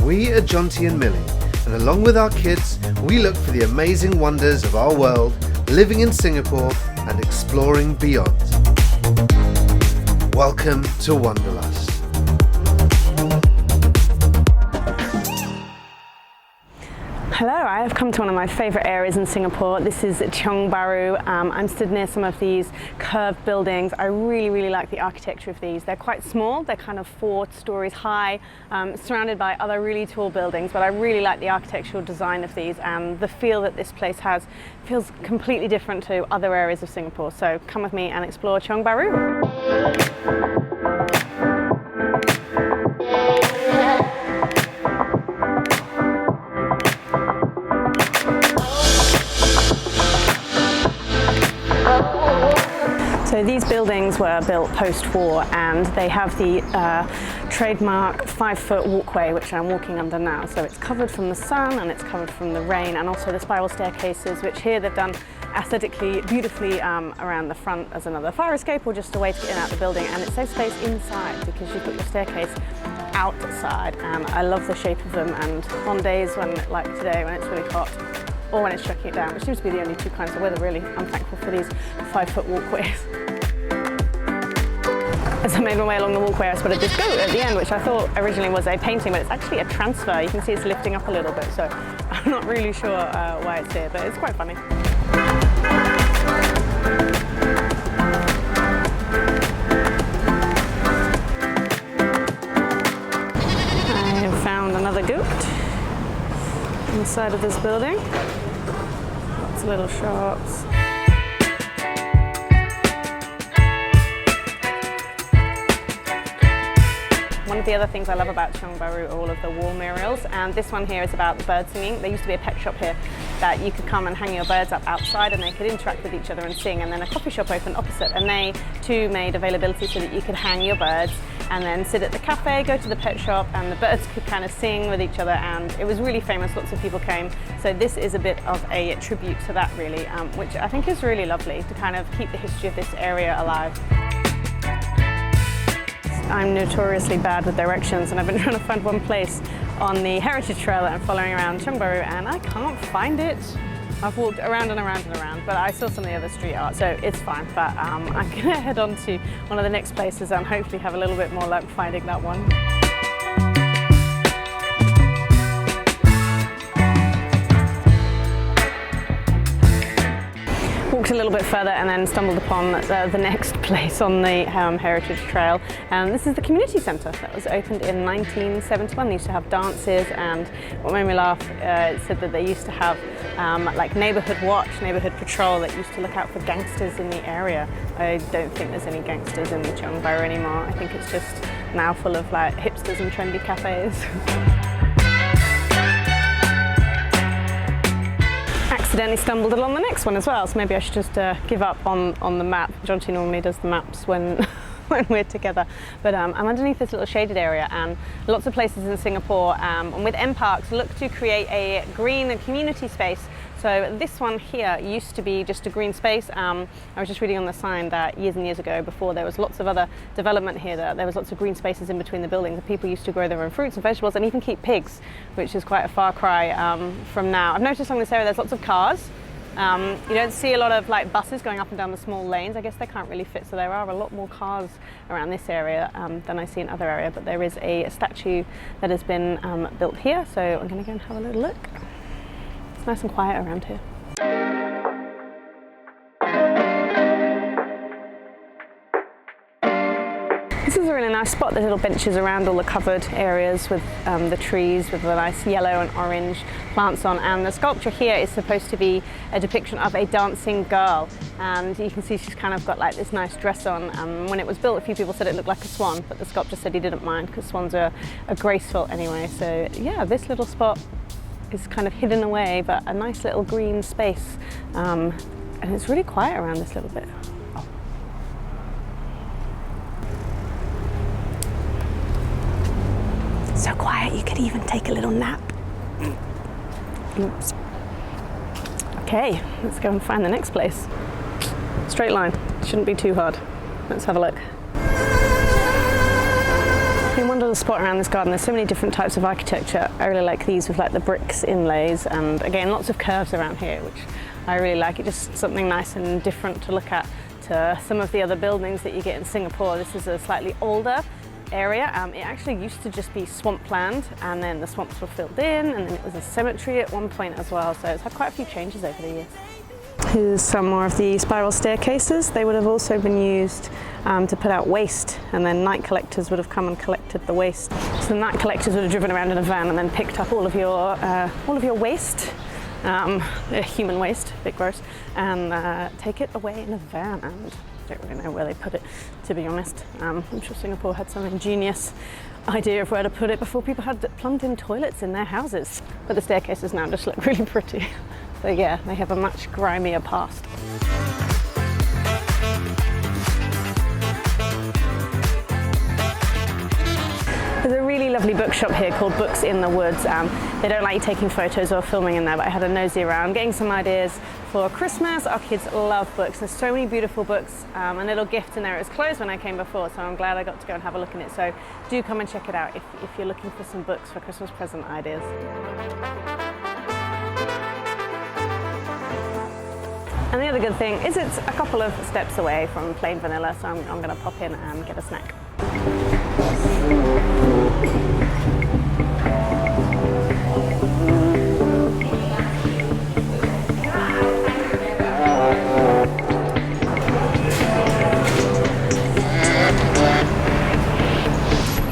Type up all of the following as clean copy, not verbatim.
We are Jonty and Millie, and along with our kids, we look for the amazing wonders of our world, living in Singapore and exploring beyond. Welcome to Wanderlust. Hello, I have come to one of my favourite areas in Singapore. This is Tiong Bahru. I'm stood near some of these curved buildings. I really like the architecture of these. They're quite small, they're kind of 4 stories high, surrounded by other really tall buildings, but I really like the architectural design of these, and the feel that this place has feels completely different to other areas of Singapore. So come with me and explore Tiong Bahru. So these buildings were built post-war, and they have the trademark 5-foot walkway, which I'm walking under now. So it's covered from the sun and it's covered from the rain, and also the spiral staircases, which here they've done aesthetically beautifully around the front as another fire escape or just a way to get in and out the building. And it saves space inside because you put your staircase outside, and I love the shape of them. And on days when, like today, when it's really hot, or when it's chucking it down, which seems to be the only 2 kinds of weather really, I'm thankful for these 5-foot walkways. As I made my way along the walkway, I spotted this goat at the end, which I thought originally was a painting, but it's actually a transfer. You can see it's lifting up a little bit, so I'm not really sure why it's here, but it's quite funny. I have found another goat on the side of this building. Lots of little shops. One of the other things I love about Tiong Bahru are all of the wall murals, and this one here is about the bird singing. There used to be a pet shop here that you could come and hang your birds up outside and they could interact with each other and sing, and then a coffee shop opened opposite, and they too made availability so that you could hang your birds and then sit at the cafe, go to the pet shop, and the birds could kind of sing with each other, and it was really famous. Lots of people came, so this is a bit of a tribute to that really, which I think is really lovely to kind of keep the history of this area alive. I'm notoriously bad with directions, and I've been trying to find one place on the Heritage Trail that I'm following around Tiong Bahru, and I can't find it. I've walked around and around and around, but I saw some of the other street art, so it's fine. But I'm going to head on to one of the next places and hopefully have a little bit more luck finding that one. Walked a little bit further and then stumbled upon the next place on the Heritage Trail, and this is the community centre that was opened in 1971. They used to have dances, and what made me laugh, it said that they used to have like neighbourhood watch, neighbourhood patrol that used to look out for gangsters in the area. I don't think there's any gangsters in Tiong Bahru anymore. I think it's just now full of like hipsters and trendy cafes. Accidentally stumbled along the next one as well, so maybe I should just give up on the map. Jonty normally does the maps when we're together, but I'm underneath this little shaded area, and lots of places in Singapore and with M Parks look to create a green community space. So this one here used to be just a green space. I was just reading on the sign that years and years ago, before there was lots of other development here, that there was lots of green spaces in between the buildings, and people used to grow their own fruits and vegetables and even keep pigs, which is quite a far cry from now. I've noticed along this area there's lots of cars. You don't see a lot of like buses going up and down the small lanes. I guess they can't really fit, so there are a lot more cars around this area than I see in other areas. But there is a statue that has been built here, so I'm going to go and have a little look. It's nice and quiet around here. This is a really nice spot. There's little benches around all the covered areas with the trees with the nice yellow and orange plants on, and the sculpture here is supposed to be a depiction of a dancing girl, and you can see she's kind of got like this nice dress on. When it was built, a few people said it looked like a swan, but the sculptor said he didn't mind because swans are graceful anyway. So yeah, this little spot is kind of hidden away, but a nice little green space, and it's really quiet around this little bit. So quiet you could even take a little nap. Oops. Okay, let's go and find the next place. Straight line, shouldn't be too hard. Let's have a look. In Wanderlust spot around this garden. There's so many different types of architecture. I really like these with like the bricks inlays, and again lots of curves around here, which I really like. It's just something nice and different to look at to some of the other buildings that you get in Singapore. This is a slightly older area. It actually used to just be swampland, and then the swamps were filled in, and then it was a cemetery at one point as well, so it's had quite a few changes over the years. Here's some more of the spiral staircases. They would have also been used to put out waste, and then night collectors would have come and collected the waste. So the night collectors would have driven around in a van and then picked up all of your waste, human waste, a bit gross, and take it away in a van. And I don't really know where they put it, to be honest. I'm sure Singapore had some ingenious idea of where to put it before people had plumbed-in toilets in their houses. But the staircases now just look really pretty. So yeah, they have a much grimier past. There's a really lovely bookshop here called Books in the Woods. They don't like you taking photos or filming in there, but I had a nosy around, getting some ideas for Christmas. Our kids love books. There's so many beautiful books. A little gift in there. It was closed when I came before, so I'm glad I got to go and have a look in it. So do come and check it out if you're looking for some books for Christmas present ideas. And the other good thing is it's a couple of steps away from plain vanilla, so I'm going to pop in and get a snack.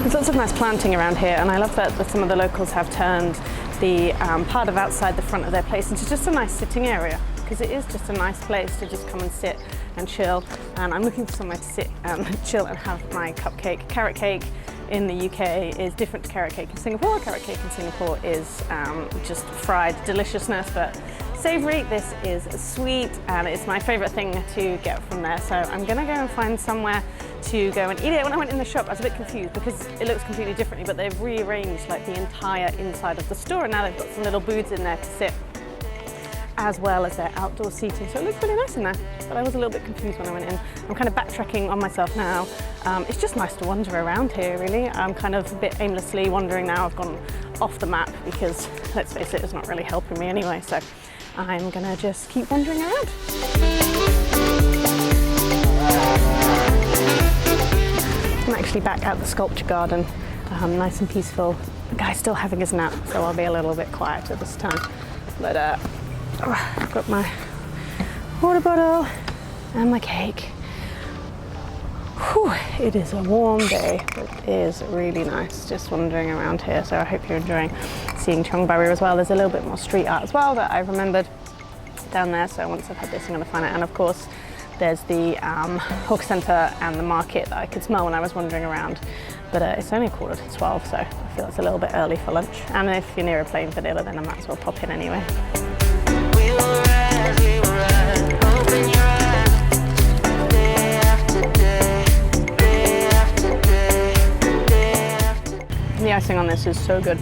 There's lots of nice planting around here, and I love that some of the locals have turned the part of outside the front of their place into just a nice sitting area, because it is just a nice place to just come and sit and chill. And I'm looking for somewhere to sit and chill and have my cupcake. Carrot cake in the UK is different to carrot cake in Singapore. Carrot cake in Singapore is just fried deliciousness, but savoury. This is sweet, and it's my favourite thing to get from there. So I'm gonna go and find somewhere to go and eat it. When I went in the shop, I was a bit confused because it looks completely differently, but they've rearranged like the entire inside of the store, and now they've got some little booths in there to sit, as well as their outdoor seating. So it looks really nice in there, but I was a little bit confused when I went in. I'm kind of backtracking on myself now. It's just nice to wander around here, really. I'm kind of a bit aimlessly wandering now. I've gone off the map because, let's face it, it's not really helping me anyway. So I'm gonna just keep wandering around. I'm actually back at the sculpture garden, nice and peaceful. The guy's still having his nap, so I'll be a little bit quieter this time. But I've got my water bottle and my cake. Whew, it is a warm day, but it is really nice just wandering around here. So I hope you're enjoying seeing Tiong Bahru as well. There's a little bit more street art as well that I remembered down there. So once I've had this, I'm going to find it. And of course, there's the hawker centre and the market that I could smell when I was wandering around. But it's only 11:45, so I feel it's a little bit early for lunch. And if you're near a plain vanilla, then I might as well pop in anyway. The icing on this is so good.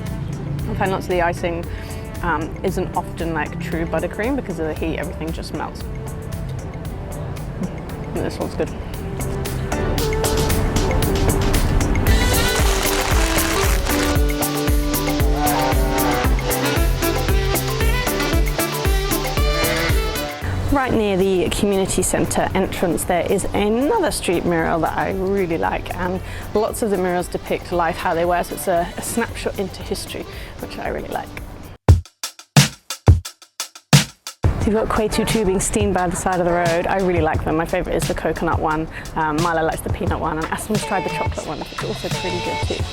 I find lots of the icing isn't often like true buttercream because of the heat. Everything just melts. And this one's good. Right near the community centre entrance there is another street mural that I really like, and lots of the murals depict life, how they were, so it's a snapshot into history, which I really like. You've got Kueh Tutu being steamed by the side of the road. I really like them. My favourite is the coconut one. Milo likes the peanut one, and Aspen's tried the chocolate one, which is also pretty good too.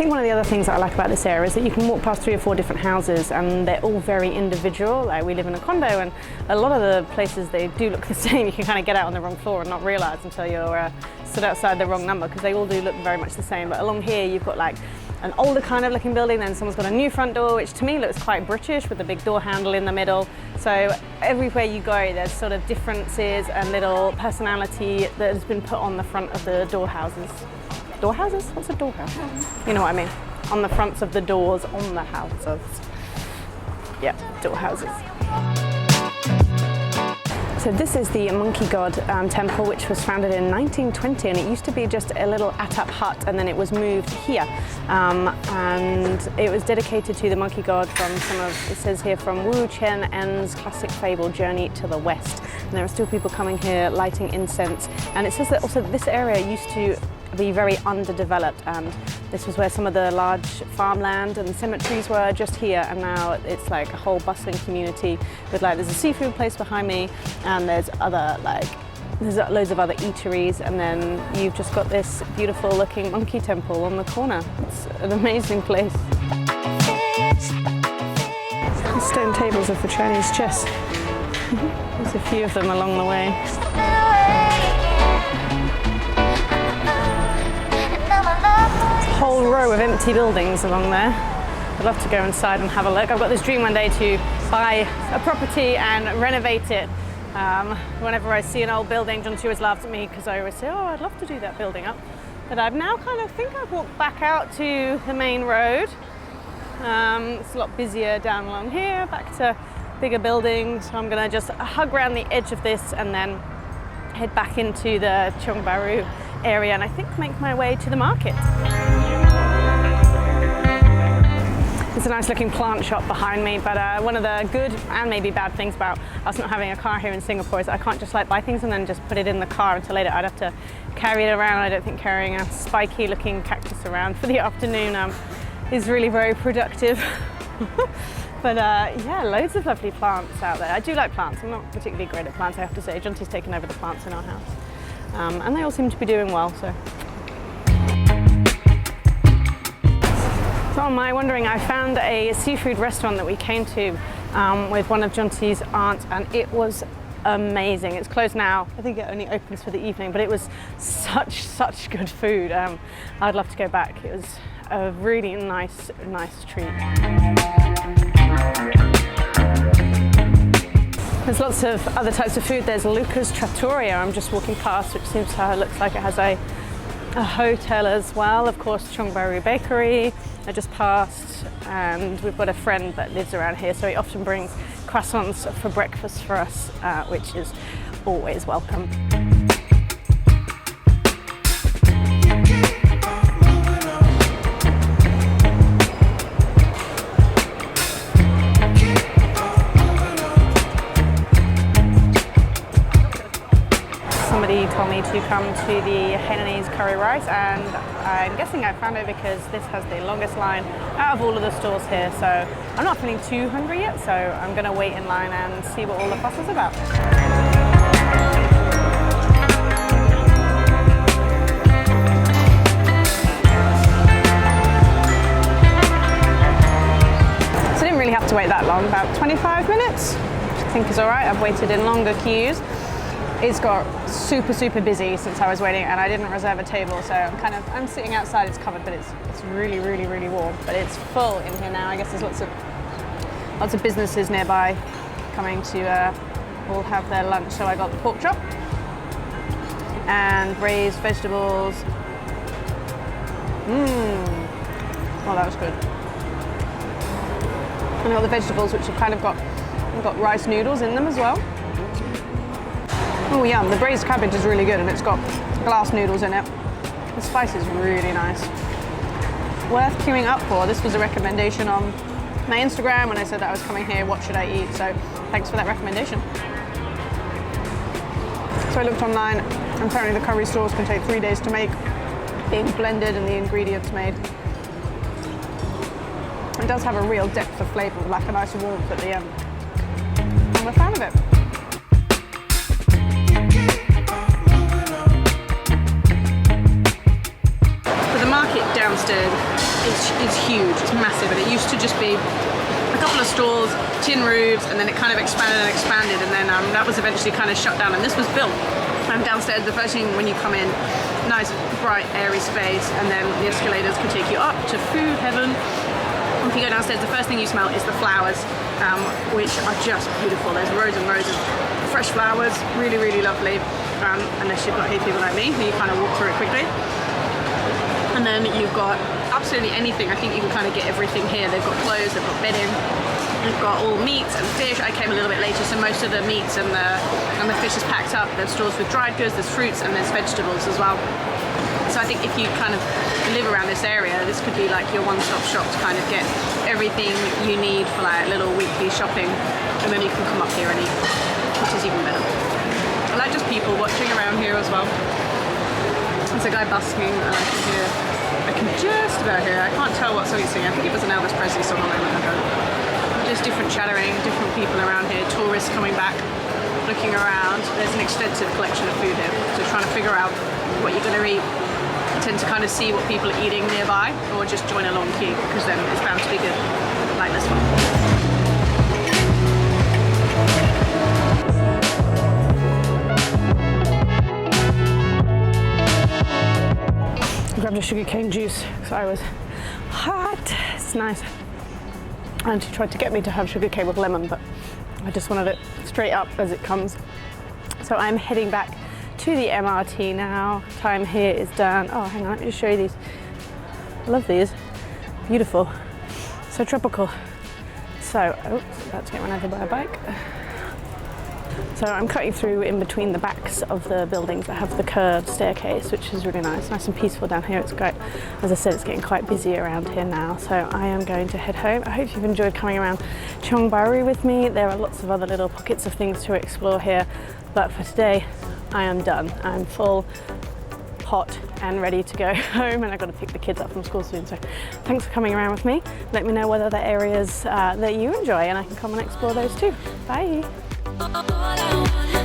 One of the other things that I like about this area is that you can walk past 3 or 4 different houses, and they're all very individual. Like, we live in a condo, and a lot of the places, they do look the same. You can kind of get out on the wrong floor and not realise until you're stood outside the wrong number, because they all do look very much the same. But along here you've got like an older kind of looking building, then someone's got a new front door, which to me looks quite British with the big door handle in the middle. So everywhere you go there's sort of differences and little personality that has been put on the front of the door houses. Door houses? What's a door house? You know what I mean. On the fronts of the doors on the houses. Yeah, door houses. So this is the Monkey God temple, which was founded in 1920, and it used to be just a little atap hut, and then it was moved here. And it was dedicated to the monkey god from some of, it says here, from Wu Chen En's classic fable, Journey to the West. And there are still people coming here lighting incense. And it says that also this area used to be very underdeveloped, and this was where some of the large farmland and cemeteries were just here, and now it's like a whole bustling community with there's a seafood place behind me, and there's loads of other eateries, and then you've just got this beautiful looking monkey temple on the corner. It's an amazing place. The stone tables are for Chinese chess. There's a few of them along the way. Whole row of empty buildings along there. I'd love to go inside and have a look. I've got this dream one day to buy a property and renovate it. Whenever I see an old building, Jonty always laughs at me because I always say, oh, I'd love to do that building up. But I've now kind of think I've walked back out to the main road. It's a lot busier down along here, back to bigger buildings. So I'm gonna just hug around the edge of this and then head back into the Tiong Bahru area, and I think make my way to the market. There's a nice looking plant shop behind me, but one of the good and maybe bad things about us not having a car here in Singapore is I can't just buy things and then just put it in the car until later. I'd have to carry it around. I don't think carrying a spiky looking cactus around for the afternoon is really very productive. But yeah, loads of lovely plants out there. I do like plants. I'm not particularly great at plants, I have to say. Jonty's taken over the plants in our house. And they all seem to be doing well, so. So on my wandering, I found a seafood restaurant that we came to with one of Jonty's aunts, and it was amazing. It's closed now. I think it only opens for the evening, but it was such good food. I'd love to go back. It was a really nice treat. There's lots of other types of food. There's Luca's Trattoria I'm just walking past, which seems to look like it has a hotel as well. Of course, Tiong Bahru Bakery I just passed, and we've got a friend that lives around here, so he often brings croissants for breakfast for us, which is always welcome. Somebody told me to come to the Hainanese curry rice, and I'm guessing I found it because this has the longest line out of all of the stores here, so I'm not feeling too hungry yet, so I'm going to wait in line and see what all the fuss is about. So I didn't really have to wait that long, about 25 minutes, which I think is alright. I've waited in longer queues. It's got super busy since I was waiting, and I didn't reserve a table, so I'm sitting outside. It's covered, but it's really warm. But it's full in here now. I guess there's lots of businesses nearby coming to all have their lunch. So I got the pork chop and braised vegetables. Oh, that was good. And I got the vegetables, which have got rice noodles in them as well. Oh yum, the braised cabbage is really good, and it's got glass noodles in it. The spice is really nice. Worth queuing up for. This was a recommendation on my Instagram when I said that I was coming here, what should I eat? So thanks for that recommendation. So I looked online, and apparently the curry sauce can take 3 days to make, being blended and the ingredients made. It does have a real depth of flavour, with like a nice warmth at the end. I'm a fan of it. Downstairs is huge, it's massive, and it used to just be a couple of stalls, tin roofs, and then it kind of expanded, and then that was eventually kind of shut down, and this was built. Downstairs, the first thing when you come in, nice bright airy space, and then the escalators can take you up to food heaven. If you go downstairs, the first thing you smell is the flowers, which are just beautiful. There's rows and rows of fresh flowers, really lovely, unless you've got people like me, who you kind of walk through it quickly. And then you've got absolutely anything. I think you can kind of get everything here. They've got clothes, they've got bedding, We've got all meats and fish. I came a little bit later, so most of the meats and the fish is packed up. There's stores with dried goods, there's fruits, and there's vegetables as well. So I think if you kind of live around this area, this could be like your one-stop shop to kind of get everything you need for like little weekly shopping, and then you can come up here and eat, which is even better. I like just people watching around here as well. There's a guy busking, and I can just about hear. I can't tell what song he's singing. I think it was an Elvis Presley song a moment ago. Just different chattering, different people around here, tourists coming back, looking around. There's an extensive collection of food here, so trying to figure out what you're going to eat. I tend to kind of see what people are eating nearby, or just join a long queue, because then it's bound to be good, like this one. I grabbed a sugarcane juice because I was hot. It's nice. And she tried to get me to have sugarcane with lemon, but I just wanted it straight up as it comes. So I'm heading back to the MRT now. Time here is done. Oh, hang on, let me just show you these. I love these. Beautiful. So tropical. So, oops, about to get run over by a bike. So I'm cutting through in between the backs of the buildings that have the curved staircase, which is really nice and peaceful down here. It's great. As I said, it's getting quite busy around here now, so I am going to head home. I hope you've enjoyed coming around Tiong Bahru with me. There are lots of other little pockets of things to explore here, but for today, I am done. I'm full, hot, and ready to go home, and I've got to pick the kids up from school soon. So thanks for coming around with me. Let me know what other areas that you enjoy, and I can come and explore those too. Bye. All I wanna